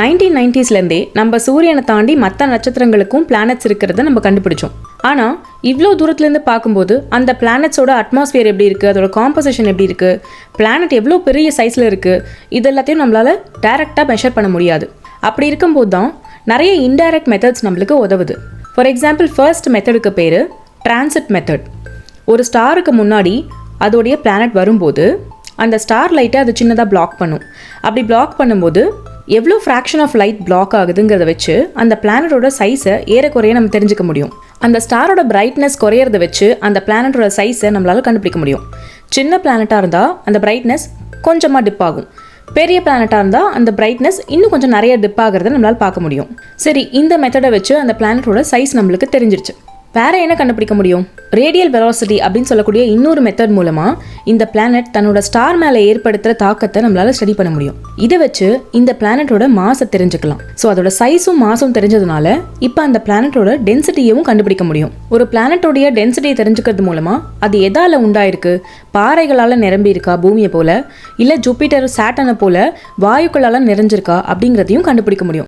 1990ஸ்லேருந்தே நம்ம சூரியனை தாண்டி மற்ற நட்சத்திரங்களுக்கும் பிளானட்ஸ் இருக்கிறத நம்ம கண்டுபிடிச்சோம். ஆனால் இவ்வளோ தூரத்துலேருந்து பார்க்கும்போது அந்த பிளானட்ஸோட அட்மாஸ்பியர் எப்படி இருக்குது, அதோட காம்போசிஷன் எப்படி இருக்குது, பிளானட் எவ்வளோ பெரிய சைஸில் இருக்குது, இது எல்லாத்தையும் நம்மளால் டைரெக்டாக மெஷர் பண்ண முடியாது. அப்படி இருக்கும்போது தான் நிறைய இன்டைரக்ட் மெத்தட்ஸ் நம்மளுக்கு உதவுது. ஃபார் எக்ஸாம்பிள், ஃபர்ஸ்ட் மெத்தடுக்கு பேர் டிரான்சிட் மெத்தட். ஒரு ஸ்டாருக்கு முன்னாடி அதோடைய பிளானட் வரும்போது அந்த ஸ்டார் லைட்டை அது சின்னதாக பிளாக் பண்ணும். அப்படி பிளாக் பண்ணும்போது எவ்வளோ ஃப்ராக்ஷன் ஆஃப் லைட் பிளாக் ஆகுதுங்கிறத வச்சு அந்த பிளானட்டோட சைஸை ஏறக்குறைய நம்ம தெரிஞ்சுக்க முடியும். அந்த ஸ்டாரோட பிரைட்னஸ் குறையிறத வச்சு அந்த பிளானட்டோட சைஸை நம்மளால் கண்டுபிடிக்க முடியும். சின்ன பிளானட்டாக இருந்தால் அந்த பிரைட்னஸ் கொஞ்சமாக டிப் ஆகும். பெரிய பிளானட்டாக இருந்தால் அந்த பிரைட்னஸ் இன்னும் கொஞ்சம் நிறைய டிப் ஆகிறத நம்மளால் பார்க்க முடியும். சரி, இந்த மெத்தடை வச்சு அந்த பிளானட்டோட சைஸ் நம்மளுக்கு தெரிஞ்சிருச்சு. வேற என்ன கண்டுபிடிக்க முடியும்? ரேடியல் வெலாசிட்டி அப்படின்னு சொல்லக்கூடிய இன்னொரு மெத்தட் மூலமாக இந்த பிளானட் தன்னோட ஸ்டார் மேலே ஏற்படுத்துகிற தாக்கத்தை நம்மளால் ஸ்டடி பண்ண முடியும். இதை வச்சு இந்த பிளானட்டோட மாஸை தெரிஞ்சுக்கலாம். ஸோ அதோட சைஸும் மாஸும் தெரிஞ்சதுனால இப்போ அந்த பிளானட்டோட டென்சிட்டியவும் கண்டுபிடிக்க முடியும். ஒரு பிளானட்டோடைய டென்சிட்டியை தெரிஞ்சுக்கிறது மூலமாக அது எதால் உண்டாயிருக்கு, பாறைகளால் நிரம்பி இருக்கா பூமியை போல, இல்லை ஜூபிட்டர் சாட்டனை போல வாயுக்களால் நிறைஞ்சிருக்கா அப்படிங்கிறதையும் கண்டுபிடிக்க முடியும்.